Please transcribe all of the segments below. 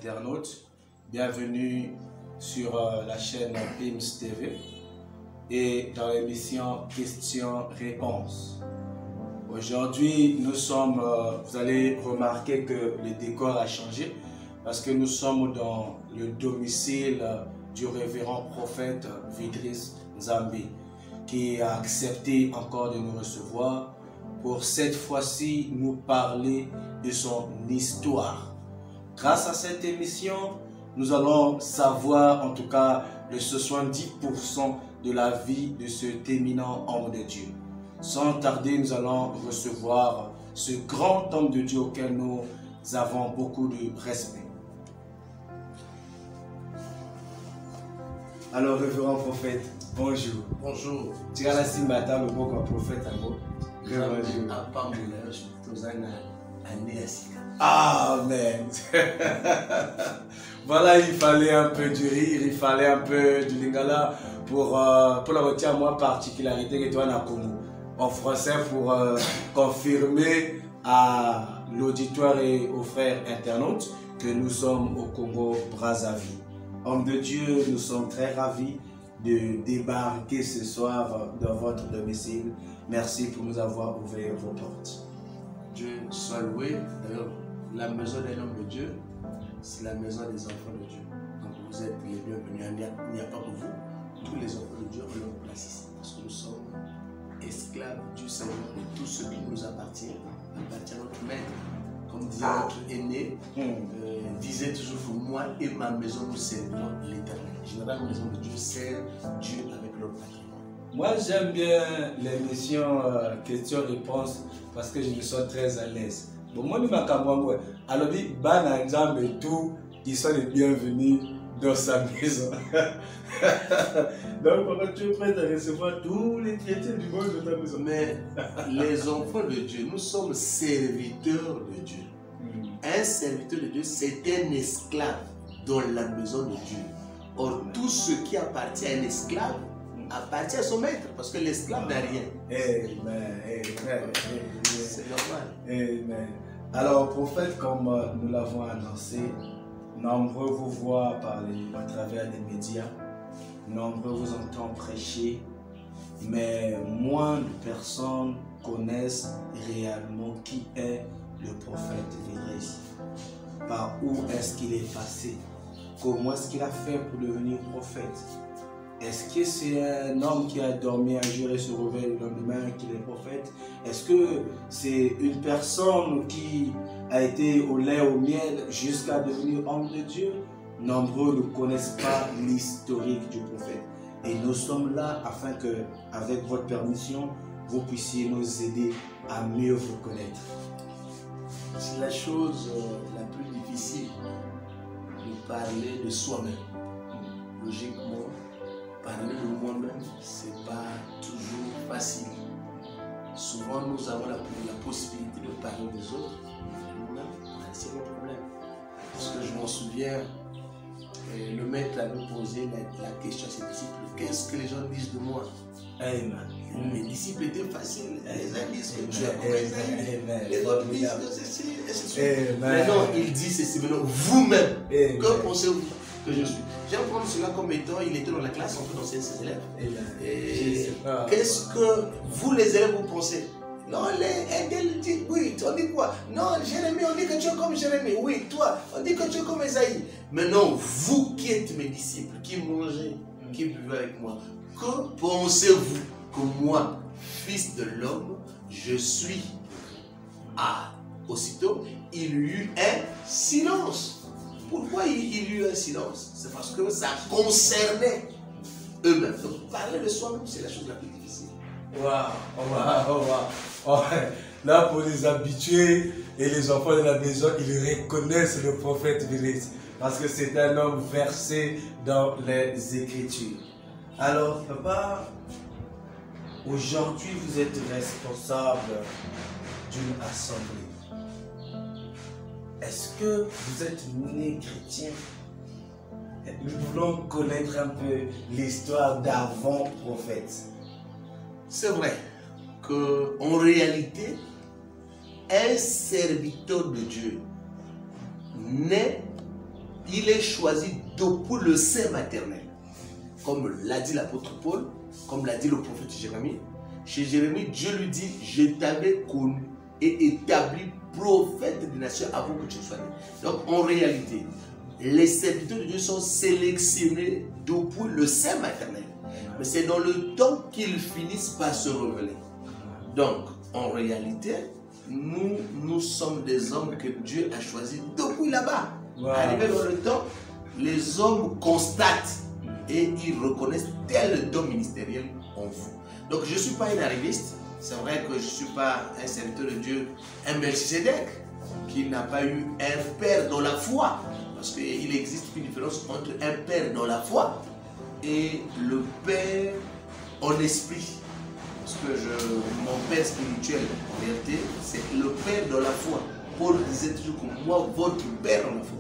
internautes, bienvenue sur la chaîne PIMS TV et dans l'émission Questions-Réponses. Aujourd'hui, nous sommes, vous allez remarquer que le décor a changé parce que nous sommes dans le domicile du révérend prophète Vidris Nzambi qui a accepté encore de nous recevoir pour cette fois-ci nous parler de son histoire. Grâce à cette émission, nous allons savoir en tout cas le 70% de la vie de cet éminent homme de Dieu. Sans tarder, nous allons recevoir ce grand homme de Dieu auquel nous avons beaucoup de respect. Alors, révérend prophète, bonjour. Bonjour. Tu as la simbata, le beau prophète à vous. Amen. Voilà, il fallait un peu du rire, il fallait un peu du lingala pour la retirer moi particularité que tu as dans Congo. En français pour confirmer à l'auditoire et aux frères internautes que nous sommes au Congo Brazzaville. Homme de Dieu, nous sommes très ravis de débarquer ce soir dans votre domicile. Merci pour nous avoir ouvert vos portes. Dieu soit loué. D'ailleurs, la maison d'un homme de Dieu, c'est la maison des enfants de Dieu. Donc vous êtes les bienvenus. Il n'y a pas que vous. Tous les enfants de Dieu ont leur place ici. Parce que nous sommes esclaves du Seigneur et tout ce qui nous appartient à notre maître. Comme disait notre aîné, disait toujours que moi et ma maison nous servirons l'éternel. Généralement, la maison de Dieu sert Dieu avec leur patrimoine. Moi, j'aime bien l'émission questions-réponses parce que je me sens très à l'aise. Bon, moi, je m'accamouais. Alors, Bana Nzambe et tout, ils sont les bienvenus dans sa maison. Donc, tu es prêt à recevoir tous les chrétiens du monde dans ta maison. Mais les enfants de Dieu, nous sommes serviteurs de Dieu. Un serviteur de Dieu, c'est un esclave dans la maison de Dieu. Or, tout ce qui appartient à un esclave appartient à son maître, parce que l'esclave n'a rien. Amen. C'est normal. Amen. Alors, prophète, comme nous l'avons annoncé, nombreux vous voient parler à travers les médias, nombreux vous entendent prêcher, mais moins de personnes connaissent réellement qui est le prophète Vidris. Par où est-ce qu'il est passé? Comment est-ce qu'il a fait pour devenir prophète? Est-ce que c'est un homme qui a dormi un jour et se réveille le lendemain qu'il est prophète? Est-ce que c'est une personne qui a été au lait, au miel jusqu'à devenir homme de Dieu? Nombreux ne connaissent pas l'historique du prophète. Et nous sommes là afin que, avec votre permission, vous puissiez nous aider à mieux vous connaître. C'est la chose la plus difficile de parler de soi-même. Logiquement, parler de moi-même, c'est pas toujours facile. Souvent, nous avons la possibilité de parler des autres, mais nous-mêmes, c'est le problème. Parce que je m'en souviens, le maître avait posé la question à ses disciples, qu'est-ce que les gens disent de moi? Amen. Mes disciples étaient faciles. Les uns disent que tu es les autres disent que ceci, et ceci. Maintenant, il dit ceci. Maintenant, vous-même, que pensez-vous que je suis? J'aime prendre cela comme étant, il était dans la classe, on peut danser ses élèves. Qu'est-ce que vous, les élèves, vous pensez? Non, elle dit, oui, on dit quoi? Non, Jérémie, on dit que tu es comme Jérémie. Oui, toi, on dit que tu es comme Esaïe. Maintenant, vous qui êtes mes disciples, qui mangez, qui buvez avec moi, que pensez-vous que moi, fils de l'homme, je suis? Aussitôt, il y eut un silence. Pourquoi il y eut un silence? C'est parce que ça concernait eux-mêmes. Donc, parler de soi-même, c'est la chose la plus difficile. Waouh. Là, pour les habitués et les enfants de la maison, ils reconnaissent le prophète Vidris parce que c'est un homme versé dans les Écritures. Alors, papa, aujourd'hui, vous êtes responsable d'une assemblée. Est-ce que vous êtes né chrétien? Nous voulons connaître un peu l'histoire d'avant prophète. C'est vrai qu'en réalité, un serviteur de Dieu naît il est choisi depuis le sein maternel. Comme l'a dit l'apôtre Paul, comme l'a dit le prophète Jérémie. Chez Jérémie, Dieu lui dit, je t'avais connu et établi prophète des nations avant que tu sois né. Donc en réalité, les serviteurs de Dieu sont sélectionnés depuis le sein maternel. Mais c'est dans le temps qu'ils finissent par se révéler. Donc, en réalité, nous sommes des hommes que Dieu a choisis depuis là-bas. Wow. Arrivé dans le temps, les hommes constatent et ils reconnaissent tel don ministériel en vous. Donc, je ne suis pas un arriviste. C'est vrai que je ne suis pas un serviteur de Dieu, un Melchisedec, qui n'a pas eu un père dans la foi. Parce qu'il existe une différence entre un père dans la foi et le père en esprit. Parce que mon père spirituel, en réalité, c'est le père dans la foi. Paul disait toujours que moi, votre père dans la foi.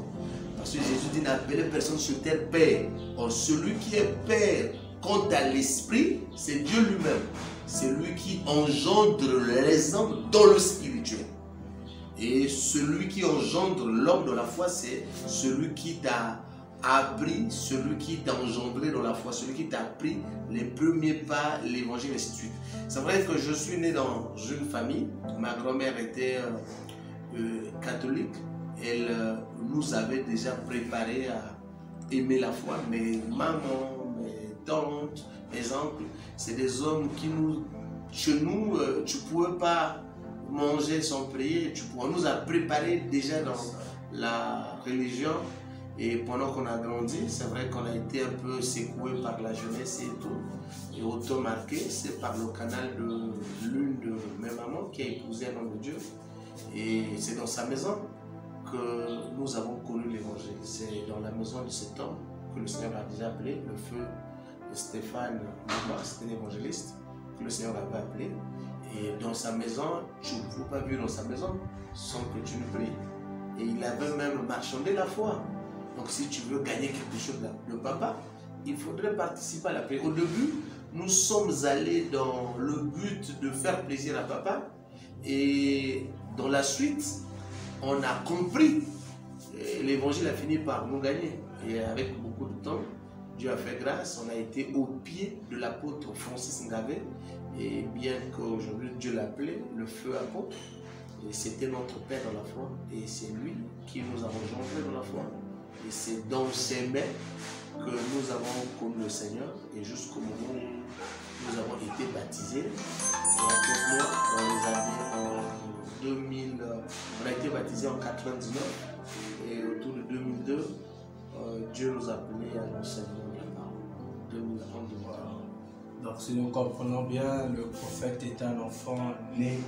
Parce que Jésus dit, n'appelez personne sur terre père. Or, celui qui est père, quant à l'esprit, c'est Dieu lui-même. C'est lui qui engendre les hommes dans le spirituel. Et celui qui engendre l'homme dans la foi, c'est celui qui t'a appris, celui qui t'a engendré dans la foi, celui qui t'a appris les premiers pas, l'évangile, et ainsi de suite. C'est vrai que je suis né dans une famille. Ma grand-mère était catholique. Elle nous avait déjà préparé à aimer la foi. Mes mamans, mes tantes, mes oncles, c'est des hommes qui nous... Chez nous, tu ne pouvais pas manger sans prier. On nous a préparé déjà dans la religion. Et pendant qu'on a grandi, c'est vrai qu'on a été un peu secoué par la jeunesse et tout. Et auto-marqué, c'est par le canal de l'une de mes mamans qui a épousé un homme de Dieu. Et c'est dans sa maison que nous avons connu l'évangile. C'est dans la maison de cet homme que le Seigneur a déjà appelé, le feu de Stéphane Mouma, c'était l'évangéliste que le Seigneur avait appelé. Et dans sa maison, tu ne peux pas vivre dans sa maison sans que tu ne pries. Et il avait même marchandé la foi. Donc si tu veux gagner quelque chose de papa, il faudrait participer à la prière. Au début, nous sommes allés dans le but de faire plaisir à papa. Et dans la suite, on a compris. L'évangile a fini par nous gagner. Et avec beaucoup de temps, Dieu a fait grâce. On a été au pied de l'apôtre Francis Ngavé. Et bien qu'aujourd'hui Dieu l'appelait le feu apôtre, c'était notre père dans la foi. Et c'est lui qui nous a engendrés dans la foi. Et c'est dans ses mains que nous avons connu le Seigneur. Et jusqu'au moment où nous avons été baptisés. Et avec moi, dans les années en 2000, on a été baptisés en 99. Et autour de 2002, Dieu nous a appelés à l'enseignement de la parole. 2001, 2003. Donc si nous comprenons bien, le prophète est un enfant né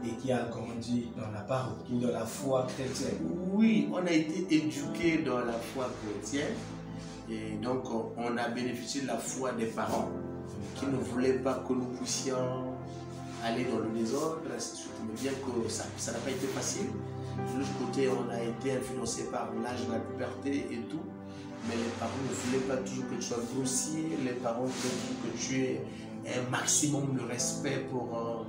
et qui a grandi dans la parole, ou dans la foi chrétienne. Oui, on a été éduqué dans la foi chrétienne. Et donc on a bénéficié de la foi des parents qui ne voulaient pas que nous puissions aller dans le désordre, mais bien que ça n'a pas été facile. De l'autre côté, on a été influencé par l'âge de la puberté et tout. Mais les parents ne voulaient pas toujours que tu sois grossier. Les parents voulaient que tu aies un maximum de respect pour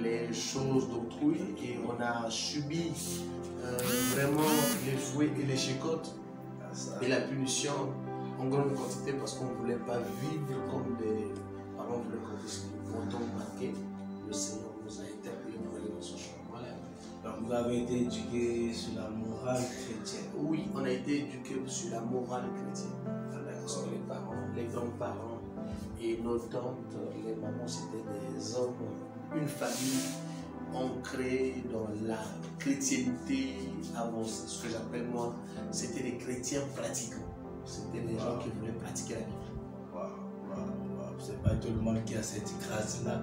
les choses d'autrui. Et on a subi vraiment les fouets et les chicottes et la punition en grande quantité parce qu'on ne voulait pas vivre comme des parents voulaient qu'on puisse pourtant marquer. Le Seigneur nous a interpellés pour aller dans ce chemin. Voilà. Donc vous avez été éduqués sur la morale chrétienne. Oui, on a été éduqués sur la morale chrétienne. Parce que les parents, les grands-parents et nos tantes, les mamans, c'était des hommes, une famille ancrée dans la chrétienté avancée. Ce que j'appelle moi, c'était des chrétiens pratiquants. C'était des gens qui voulaient pratiquer la Bible. C'est pas tout le monde qui a cette grâce-là.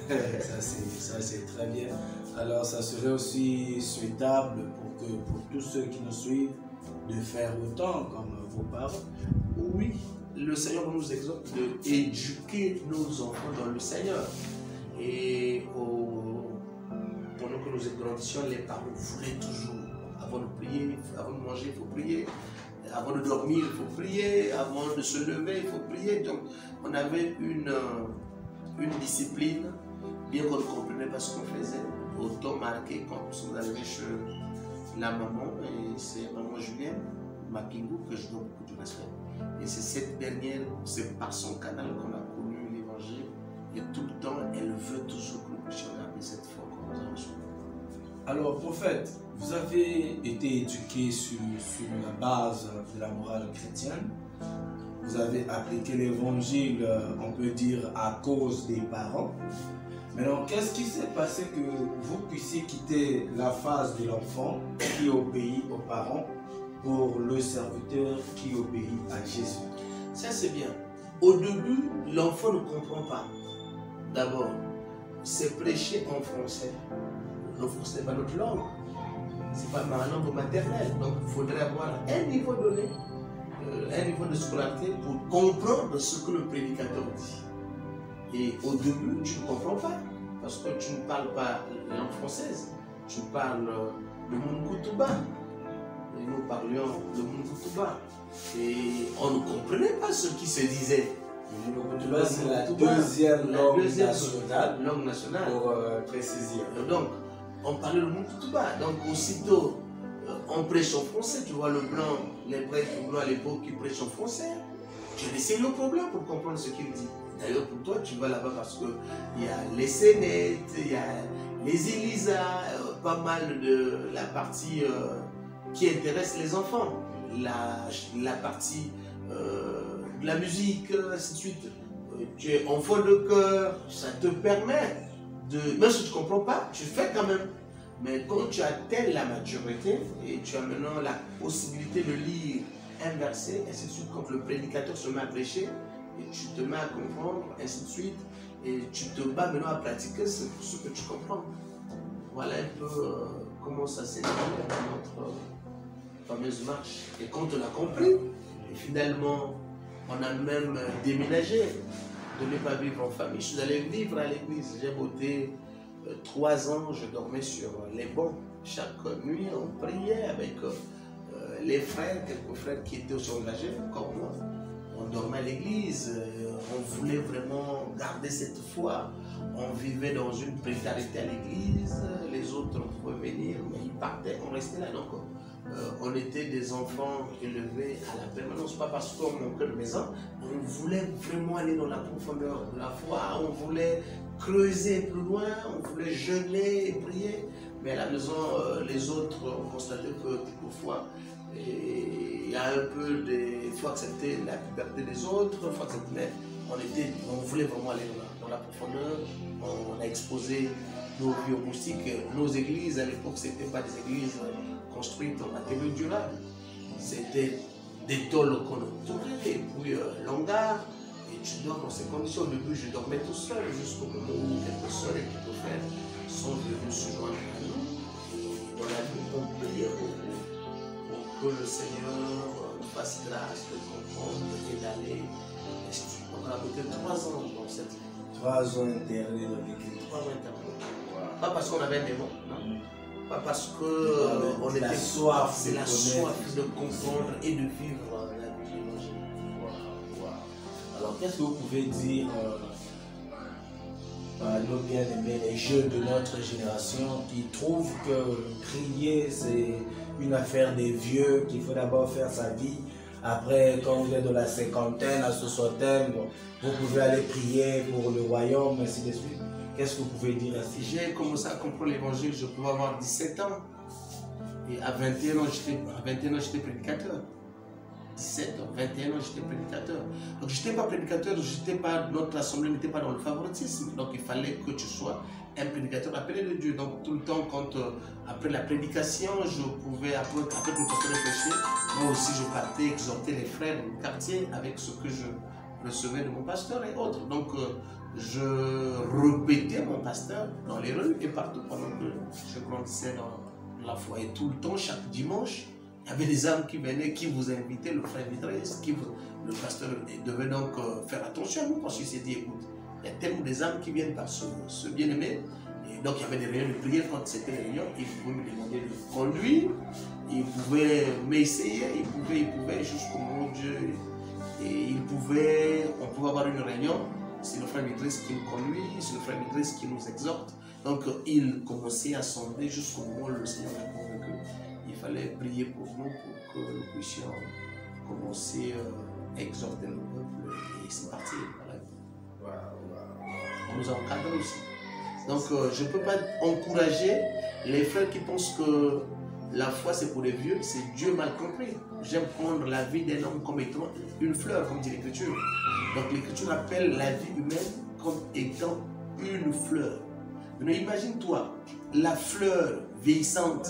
ça c'est très bien. Alors ça serait aussi souhaitable pour tous ceux qui nous suivent de faire autant comme vos parents. Oui, le Seigneur nous exhorte d'éduquer nos enfants dans le Seigneur. Et pendant que nous grandissions, les parents voulaient toujours, avant de prier, avant de manger, il faut prier. Avant de dormir, il faut prier. Avant de se lever, il faut prier. Donc, on avait une discipline, bien qu'on ne comprenait pas ce qu'on faisait, autant marqué quand nous sommes arrivés chez la maman, et c'est maman Julienne, Mapingu, que je donne beaucoup de respect. Et c'est cette dernière, c'est par son canal qu'on a connu l'évangile. Et tout le temps, elle veut toujours que nous puissions garder cette foi qu'on nous a reçue. Alors, prophète, vous avez été éduqué sur la base de la morale chrétienne. Vous avez appliqué l'évangile, on peut dire, à cause des parents. Maintenant, qu'est-ce qui s'est passé que vous puissiez quitter la phase de l'enfant qui obéit aux parents pour le serviteur qui obéit à Jésus? Ça, c'est bien. Au début, l'enfant ne comprend pas. D'abord, c'est prêcher en français. Le français n'est pas notre langue. Ce n'est pas ma langue maternelle. Donc, il faudrait avoir un niveau donné, un niveau de scolarité pour comprendre ce que le prédicateur dit. Et au début, tu ne comprends pas, parce que tu ne parles pas la langue française, tu parles le Mungutuba. Et nous parlions le Mungutuba. Et on ne comprenait pas ce qui se disait. Le Mungutuba, c'est la deuxième langue nationale, pour préciser. Donc, on parlait le Mungutuba. Donc, aussitôt, on prêche en français. Tu vois le blanc, les prêtres blancs à l'époque qui prêchent en français. Tu laissais le problème pour comprendre ce qu'il dit. D'ailleurs, pour toi, tu vas là-bas parce qu'il y a les Sénètes, il y a les Élisa, pas mal de la partie qui intéresse les enfants, la partie de la musique, ainsi de suite. Tu es enfant de cœur, ça te permet de... Même si tu ne comprends pas, tu fais quand même. Mais quand tu atteins la maturité et tu as maintenant la possibilité de lire un verset, ainsi de suite, quand le prédicateur se met à prêcher, et tu te mets à comprendre, ainsi de suite, et tu te bats maintenant à pratiquer ce que tu comprends. Voilà un peu comment ça s'est fait dans notre fameuse marche. Et quand on a compris, et finalement, on a même déménagé, de ne pas vivre en famille. Je suis allé vivre à l'église. J'ai voté 3 ans, je dormais sur les bancs. Chaque nuit, on priait avec les frères, quelques frères qui étaient aussi engagés, comme moi. On dormait à l'église, on voulait vraiment garder cette foi. On vivait dans une précarité à l'église, les autres pouvaient venir, mais ils partaient, on restait là. Donc, on était des enfants élevés à la permanence, pas parce qu'on manquait de maison, on voulait vraiment aller dans la profondeur de la foi, on voulait creuser plus loin, on voulait jeûner et prier. Mais à la maison, les autres ont constaté que quelquefois, il y a un peu il faut accepter la liberté des autres, il faut accepter, mais on voulait vraiment aller dans la profondeur. On a exposé nos vies aux moustiques. Nos églises à l'époque, ce n'étaient pas des églises construites en matériaux durables. C'était des tôles qu'on entourait, et puis l'hangar. Et tu dors dans ces conditions. Au début, je dormais tout seul, jusqu'au moment où quelques soeurs et quelques frères sont venus se joindre à nous. Et dans la nuit, on priait beaucoup pour que le Seigneur nous fasse grâce de comprendre et d'aller. On a voté 3 ans dans cette vie. 3 ans internés dans l'église. 3 ans internés. Pas parce qu'on avait un démon, non. Pas parce qu'on était soif. C'est la soif de comprendre et de vivre la vie évangélique. Alors, qu'est-ce que vous pouvez dire à nos bien-aimés, les jeunes de notre génération qui trouvent que prier, c'est une affaire des vieux, qu'il faut d'abord faire sa vie. Après, quand vous êtes dans la cinquantaine, la soixantaine, vous pouvez aller prier pour le royaume, ainsi de suite. Qu'est-ce que vous pouvez dire à ce sujet? J'ai commencé à comprendre l'évangile, je pouvais avoir 17 ans. Et à 21 ans, j'étais prédicateur. 17 ans, 21 ans, j'étais prédicateur. Donc, je n'étais pas prédicateur, notre assemblée n'était pas dans le favoritisme. Donc, il fallait que tu sois un prédicateur appelé de Dieu. Donc, tout le temps, après la prédication, je pouvais, après que le pasteur réfléchisse, moi aussi, je partais exhorter les frères dans le quartier avec ce que je recevais de mon pasteur et autres. Donc, je répétais mon pasteur dans les rues et partout pendant que je grandissais dans la foi. Et tout le temps, chaque dimanche, il y avait des âmes qui venaient, qui vous invitaient, le frère Vidresse, le pasteur devait donc faire attention à nous parce qu'il s'est dit, écoute, il y a tellement des âmes qui viennent par ce bien-aimé. Et donc il y avait des réunions de prière quand c'était des réunions, il pouvait me demander de conduire, il pouvait m'essayer, il pouvait jusqu'au moment où Dieu. Et on pouvait avoir une réunion, c'est le frère Vidresse qui nous conduit, c'est le frère Vidresse qui nous exhorte. Donc il commençait à sonder jusqu'au moment où le Seigneur m'a convaincu. Il fallait prier pour nous pour que nous puissions commencer à exhorter le peuple et c'est parti. Voilà. On nous a encadrés aussi. Donc je ne peux pas encourager les frères qui pensent que la foi c'est pour les vieux, c'est Dieu mal compris. J'aime prendre la vie d'un homme comme étant une fleur, comme dit l'Écriture. Donc l'Écriture appelle la vie humaine comme étant une fleur. Mais imagine-toi, la fleur vieillissante,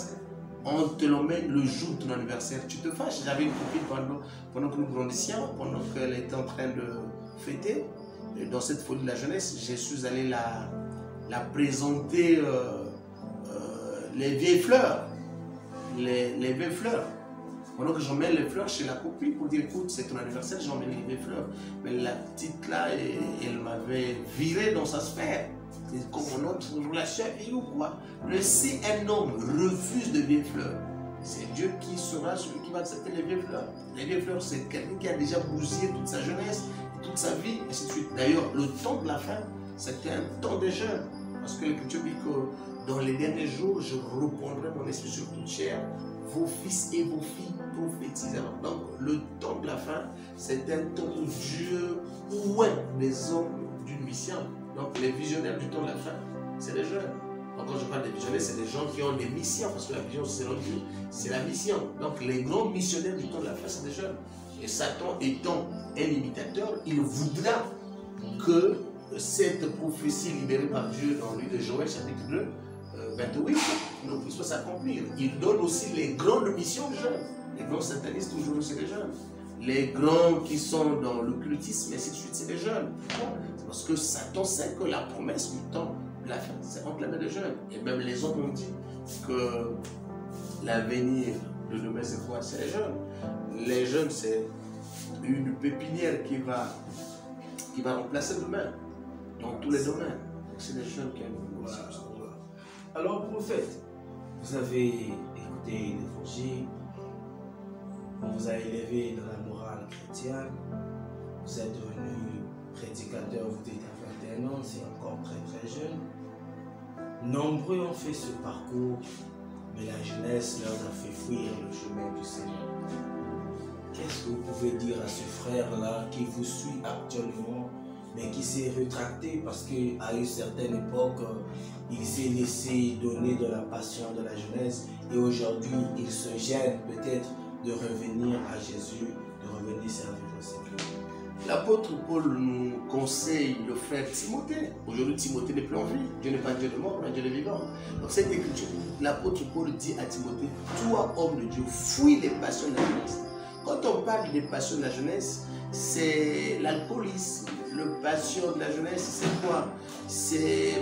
on te l'emmène le jour de ton anniversaire. Tu te fâches. J'avais une copine pendant que nous grandissions, pendant qu'elle était en train de fêter. Et dans cette folie de la jeunesse, je suis allé la présenter les vieilles fleurs. Les vieilles fleurs. Pendant que j'emmène les fleurs chez la copine pour dire écoute, c'est ton anniversaire, j'emmène les vieilles fleurs. Mais la petite là, elle m'avait viré dans sa sphère. C'est comme un homme, c'est une relation avec ou quoi. Si un homme refuse de vieilles fleurs, c'est Dieu qui sera celui qui va accepter les vieilles fleurs. Les vieilles fleurs, c'est quelqu'un qui a déjà bousillé toute sa jeunesse, toute sa vie, et ainsi de suite. D'ailleurs, le temps de la fin, c'était un temps de jeûne. Parce que l'Écriture dit que dans les derniers jours, je reprendrai mon esprit sur toute chair. Vos fils et vos filles prophétiseront. Donc, le temps de la fin, c'est un temps où Dieu oint les hommes d'une mission. Donc, les visionnaires du temps de la fin, c'est les jeunes. Donc, quand je parle des visionnaires, c'est des gens qui ont des missions. Parce que la vision, c'est Dieu, c'est la mission. Donc, les grands missionnaires du temps de la fin, c'est des jeunes. Et Satan étant un imitateur, il voudra que cette prophétie libérée par Dieu dans le livre de Joël, chapitre 2, 28, ne puisse pas s'accomplir. Il donne aussi les grandes missions aux jeunes. Les grands satanistes, toujours, c'est les jeunes. Les grands qui sont dans l'occultisme, et ainsi de suite, c'est les jeunes. Pourquoi? C'est parce que Satan sait que la promesse du temps de la fin, c'est entre les mains des jeunes. Et même les hommes ont dit que l'avenir de demain, c'est quoi? C'est les jeunes. Les jeunes, c'est une pépinière qui va remplacer demain dans tous les domaines. C'est les jeunes qui ont une Alors, prophète, vous avez écouté l'évangile, on vous a élevé dans la morale chrétienne, vous êtes devenu prédicateur, vous êtes à 21 ans, c'est encore très jeune. Nombreux ont fait ce parcours, mais la jeunesse leur a fait fuir le chemin du Seigneur. Qu'est-ce que vous pouvez dire à ce frère-là qui vous suit actuellement, mais qui s'est rétracté parce qu'à une certaine époque, il s'est laissé donner de la passion de la jeunesse et aujourd'hui, il se gêne peut-être de revenir à Jésus, de revenir servir le Seigneur. L'apôtre Paul nous conseille le frère Timothée. Aujourd'hui, Timothée n'est plus en vie. Dieu n'est pas Dieu de mort, mais Dieu de vivant. Donc cette écriture, l'apôtre Paul dit à Timothée, toi, homme de Dieu, fuis les passions de la jeunesse. Quand on parle des passions de la jeunesse, c'est l'alcoolisme. Le passion de la jeunesse, c'est quoi? C'est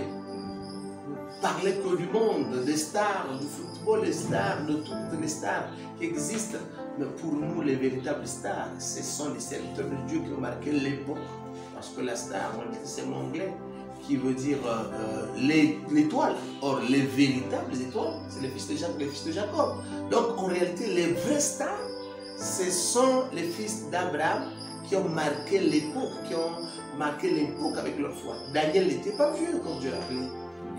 parler que du monde, des stars, du football, des stars, de toutes les stars qui existent. Mais pour nous, les véritables stars, ce sont les serviteurs de Dieu qui ont marqué l'époque. Parce que la star, c'est mon anglais, qui veut dire l'étoile. Or, les véritables étoiles, c'est les fils de Jacques, les fils de Jacob. Donc, en réalité, les vrais stars, ce sont les fils d'Abraham qui ont marqué l'époque avec leur foi. Daniel n'était pas vieux quand Dieu l'a appelé.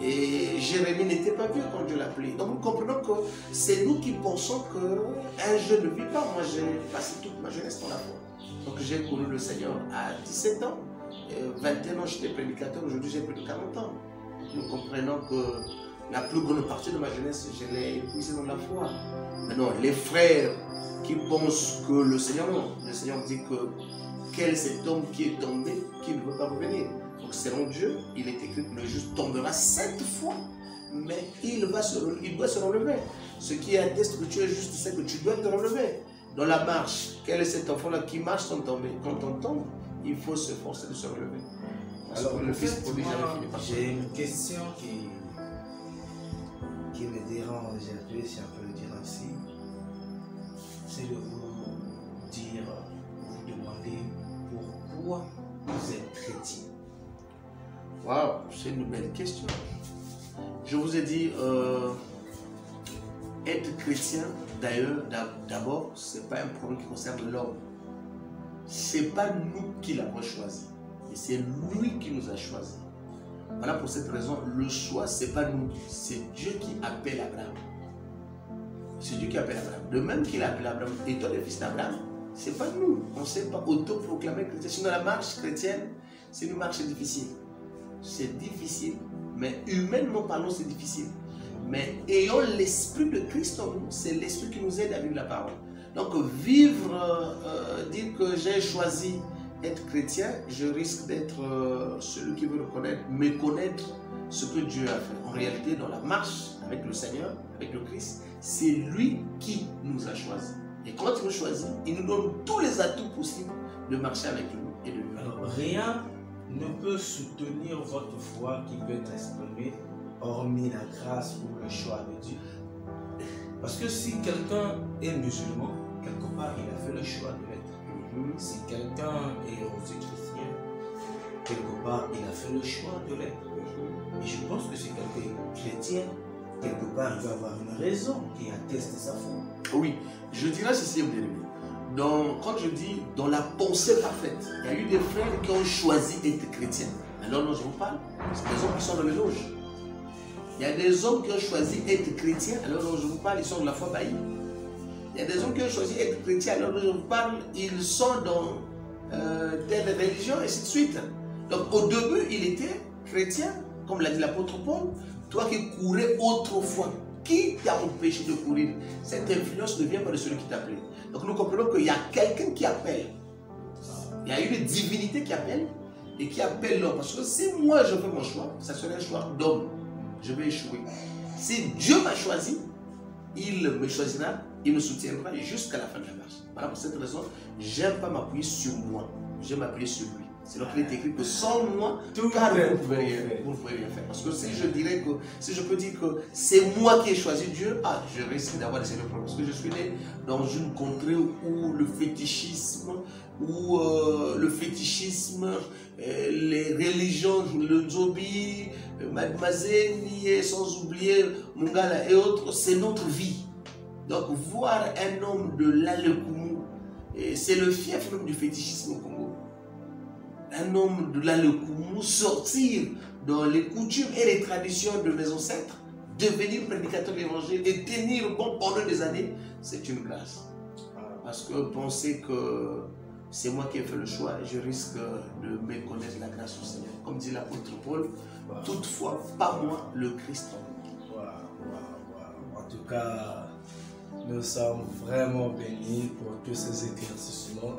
Et Jérémie n'était pas vieux quand Dieu l'a appelé. Donc nous comprenons que c'est nous qui pensons qu'un jeune ne vit pas. Moi j'ai passé toute ma jeunesse dans la foi. Donc j'ai connu le Seigneur à 17 ans. 21 ans j'étais prédicateur, aujourd'hui j'ai plus de 40 ans. Nous comprenons que la plus grande partie de ma jeunesse, je l'ai épuisée dans la foi. Maintenant, les frères qui pensent que le Seigneur dit que quel est cet homme qui est tombé, qui ne veut pas revenir. Donc selon Dieu, il est écrit que le juste tombera 7 fois, mais il doit se relever. Ce qui atteste que tu es juste, c'est que tu dois te relever. Dans la marche, quel est cet enfant-là qui marche sans tomber? Quand on tombe, il faut se forcer de se relever. Alors, le fils prodige avait fini par j'ai une question qui me dérange un peu, si on peut le dire ainsi. C'est de vous dire, vous demander pourquoi vous êtes chrétien. Waouh, c'est une belle question. Je vous ai dit, être chrétien, d'ailleurs, d'abord, ce n'est pas un problème qui concerne l'homme. Ce n'est pas nous qui l'avons choisi, mais c'est lui qui nous a choisis. Voilà pour cette raison, le choix, ce n'est pas nous, c'est Dieu qui appelle Abraham. C'est Dieu qui appelle Abraham. De même qu'il a appelé Abraham, et toi le fils d'Abraham, c'est pas nous. On ne s'est pas autoproclamé chrétien. Sinon la marche chrétienne, c'est une marche difficile. C'est difficile, mais humainement parlant, c'est difficile. Mais ayant l'esprit de Christ en nous, c'est l'esprit qui nous aide à vivre la parole. Donc vivre, dire que j'ai choisi être chrétien, je risque d'être celui qui veut reconnaître, méconnaître ce que Dieu a fait. En réalité, dans la marche avec le Seigneur, avec le Christ, c'est lui qui nous a choisis. Et quand il nous choisit, il nous donne tous les atouts possibles de marcher avec nous et de lui. Alors, rien ne peut soutenir votre foi qui peut être exprimée hormis la grâce ou le choix de Dieu. Parce que si quelqu'un est musulman, quelque part il a fait le choix de l'être. Si quelqu'un est chrétien, quelque part il a fait le choix de l'être. Et je pense que si quelqu'un est chrétien, quelque part il va avoir une raison qui atteste sa foi. Oui, je dirais ceci, bien-aimé. Quand je dis dans la pensée parfaite, il y a eu des frères qui ont choisi d'être chrétiens. Alors, dont je vous parle, c'est des hommes qui sont dans les loges. Il y a des hommes qui ont choisi d'être chrétiens, alors dont je vous parle, ils sont de la foi baillie. Il y a des hommes qui ont choisi d'être chrétiens, alors dont je vous parle, ils sont dans telle religion, et ainsi de suite. Donc, au début, il était chrétien, comme l'a dit l'apôtre Paul, toi qui courais autrefois. Qui t'a empêché de courir? Cette influence ne vient pas de celui qui t'a appelé. Donc nous comprenons qu'il y a quelqu'un qui appelle. Il y a une divinité qui appelle et qui appelle l'homme. Parce que si moi je fais mon choix, ça serait un choix d'homme. Je vais échouer. Si Dieu m'a choisi, il me choisira, il me soutiendra jusqu'à la fin de la marche. Voilà pour cette raison, j'aime pas m'appuyer sur moi. J'aime m'appuyer sur lui. C'est donc il est écrit que sans moi, vous ne pouvez rien faire. Parce que si je dirais que, si je peux dire que c'est moi qui ai choisi Dieu, je risque d'avoir des problèmes. Parce que je suis né dans une contrée où le fétichisme, les religions, le Nzobi, Mademoiselle, sans oublier Mungala et autres, c'est notre vie. Donc voir un homme de l'Alekumu, c'est le fief même du fétichisme au Congo. Un homme de l'Alekumu sortir dans les coutumes et les traditions de mes ancêtres, devenir prédicateur de l'évangile et tenir bon pendant des années, c'est une grâce. Parce que penser que c'est moi qui ai fait le choix, je risque de méconnaître la grâce du Seigneur. Comme dit l'apôtre Paul, toutefois, pas moi, le Christ. En tout cas, nous sommes vraiment bénis pour tous ces éclaircissements.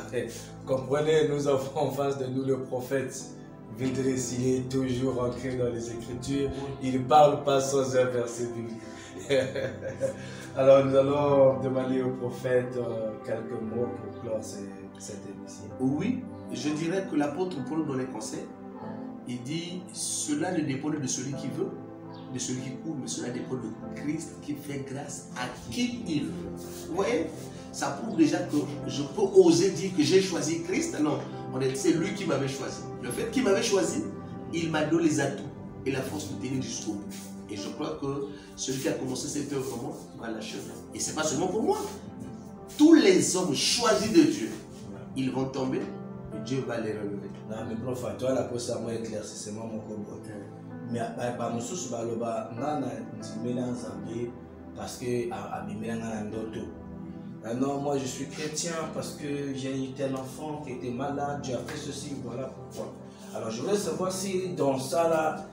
Comprenez, nous avons en face de nous le prophète Vidressi, toujours ancré dans les Écritures. Il ne parle pas sans un verset biblique. Alors nous allons demander au prophète quelques mots pour clore cette émission. Oui, je dirais que l'apôtre Paul dans les conseils, il dit cela ne dépend de celui qui veut, de celui qui court, mais cela dépend de Christ qui fait grâce à qui il veut. Vous voyez, ça prouve déjà que je peux oser dire que j'ai choisi Christ. Non, c'est lui qui m'avait choisi. Le fait qu'il m'avait choisi, il m'a donné les atouts et la force de tenir jusqu'au bout. Et je crois que celui qui a commencé cette œuvre pour moi va l'achever. Et ce n'est pas seulement pour moi. Tous les hommes choisis de Dieu, ils vont tomber et Dieu va les relever. Non, mais prof, toi, la pose à moi éclaircissement, mon combo. Mais par nous, tous, parce que non, moi je suis chrétien parce que j'ai eu tel enfant qui était malade, Dieu a fait ceci, voilà pourquoi. Alors je voudrais savoir si dans ça là,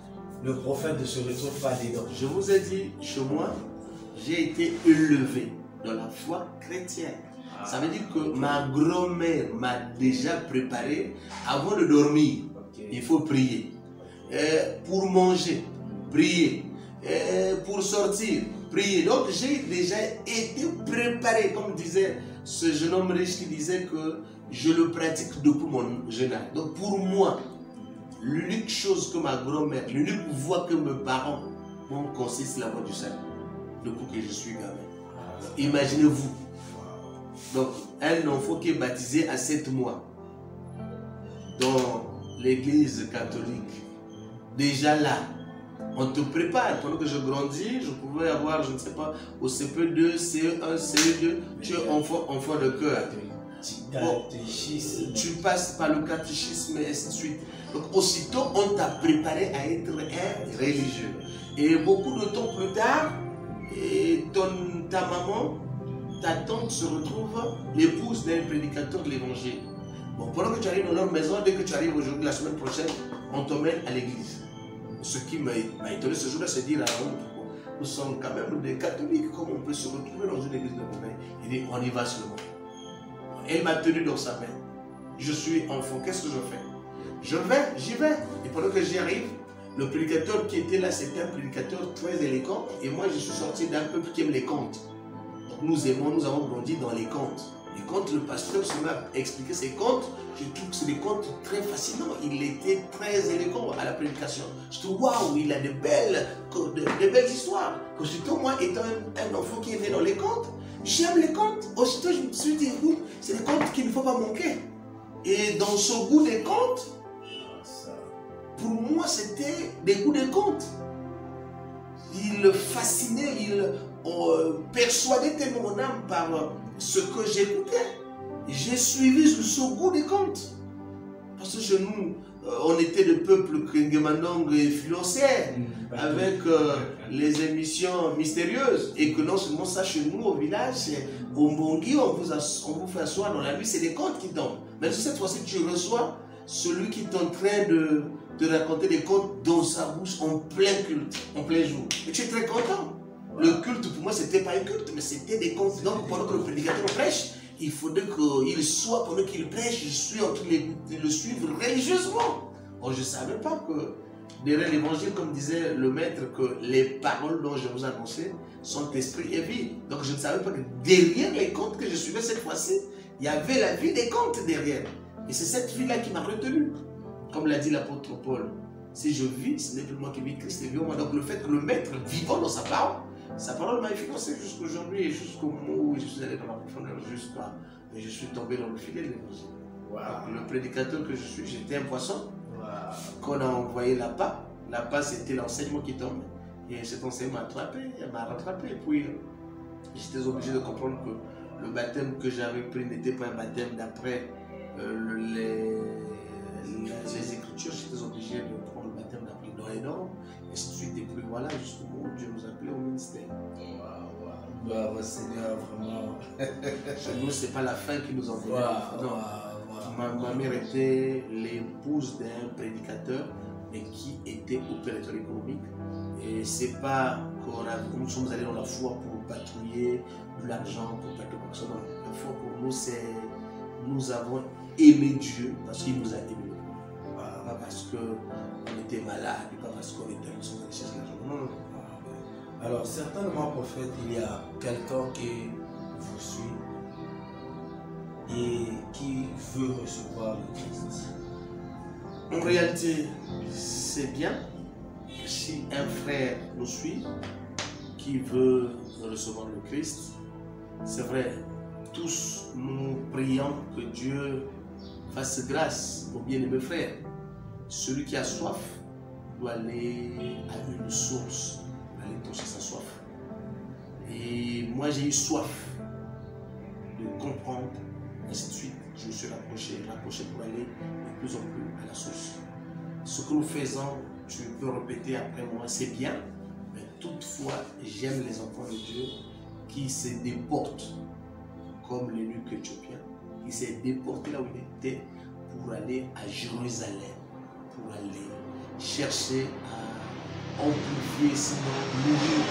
le prophète ne se retrouve pas dedans. Je vous ai dit, chez moi, j'ai été élevé dans la foi chrétienne. Ça veut dire que ma grand-mère m'a déjà préparé avant de dormir. Il faut prier. Pour manger, prier. Pour sortir, prier. Donc j'ai déjà été préparé, comme disait ce jeune homme riche qui disait que je le pratique depuis mon jeune âge. Donc pour moi, l'unique chose que ma grand-mère, l'unique voie que mes parents m'ont conseillé, c'est la voie du salut. Depuis que je suis gamin. Imaginez-vous. Donc un enfant qui est baptisé à 7 mois dans l'église catholique, déjà là, on te prépare. Pendant que je grandis, je pouvais avoir, je ne sais pas, au CP2, CE1, CE2, tu es enfant de cœur. Bon, tu passes par le catéchisme et ainsi de suite. Donc aussitôt, on t'a préparé à être un religieux. Et beaucoup de temps plus tard, et ta maman, ta tante se retrouve l'épouse d'un prédicateur de l'évangile. Bon, pendant que tu arrives dans leur maison, dès que tu arrives aujourd'hui, la semaine prochaine, on t'emmène à l'église. Ce qui m'a étonné ce jour-là, c'est dire à la honte, nous sommes quand même des catholiques, comment on peut se retrouver dans une église de monnaie? Il dit, on y va seulement. Elle m'a tenu dans sa main. Je suis enfant, qu'est-ce que je fais? J'y vais. Et pendant que j'y arrive, le prédicateur qui était là, c'était un prédicateur très élégant. Et moi, je suis sorti d'un peuple qui aime les contes. Donc nous avons grandi dans les contes. Et quand le pasteur se m'a expliqué ces contes, je trouve que c'est des contes très fascinants. Il était très élégant à la prédication. Je trouve, waouh, il a de belles histoires. Aussitôt, moi, étant un enfant qui est né dans les contes, j'aime les contes. Aussitôt, je me suis dit, écoute, c'est des contes qu'il ne faut pas manquer. Et dans ce goût des contes, pour moi, c'était des goûts des contes. Il fascinait, il persuadait tellement mon âme par ce que j'écoutais. J'ai suivi ce goût des contes. Parce que chez nous, on était le peuple Kringemandong financier, avec les émissions mystérieuses. Et que non seulement ça, chez nous, au village, au Mbongi, on vous fait asseoir dans la nuit, c'est des contes qui tombent. Mais cette fois-ci, tu reçois celui qui est en train de raconter des contes dans sa bouche en plein culte, en plein jour. Et tu es très content. Le culte, pour moi, c'était pas un culte, mais c'était des contes. Donc, pendant que le prédicateur prêche, il faudrait qu'il soit, pendant qu'il prêche, je suis en train de le suivre religieusement. Or, je ne savais pas que derrière l'évangile, comme disait le maître, que les paroles dont je vous annonçais sont esprit et vie. Donc, je ne savais pas que derrière les contes que je suivais cette fois-ci, il y avait la vie des contes derrière. Et c'est cette vie-là qui m'a retenu. Comme l'a dit l'apôtre Paul, si je vis, ce n'est plus moi qui vis, Christ est vivant. Donc le fait que le maître vivant dans sa parole m'a influencé jusqu'aujourd'hui et jusqu'au moment où je suis allé dans la profondeur, et je suis tombé dans le filet de l'évangile. Wow. Le prédicateur que je suis, j'étais un poisson. Wow. Qu'on a envoyé là-bas, c'était l'enseignement qui tombe. Et cet enseignement m'a rattrapé. Et puis j'étais obligé de comprendre que le baptême que j'avais pris n'était pas un baptême d'après les Écritures. J'étais obligé de prendre le baptême d'après dans les normes. Et ainsi de suite. Et puis voilà, jusqu'au moment où Dieu nous a appelés au ministère. Bravo Seigneur, vraiment. Chez nous, ce n'est pas la fin qui nous envoie. Ma mère était l'épouse d'un prédicateur, mais qui était opérateur économique. Et c'est pas que nous sommes allés dans la foi pour patrouiller de l'argent, pour patrouiller comme ça. La foi pour nous, c'est nous avons aimé Dieu parce qu'il nous a aimés. Pas parce qu'on était malade, pas parce qu'on était en son richesse. Non. Alors, certainement, prophète, il y a quelqu'un qui vous suit et qui veut recevoir le Christ. En réalité, c'est bien si un frère nous suit qui veut recevoir le Christ. C'est vrai, tous nous prions que Dieu fasse grâce aux bien-aimés frères. Celui qui a soif doit aller à une source, aller toucher sa soif. Et moi, j'ai eu soif de comprendre, ainsi de suite. Je me suis rapproché pour aller de plus en plus à la source. Ce que nous faisons, tu peux répéter après moi, c'est bien, mais toutefois, j'aime les enfants de Dieu qui se déportent, comme l'eunuque éthiopien, qui s'est déporté là où il était pour aller à Jérusalem, pour aller chercher à amplifier, sinon mourir.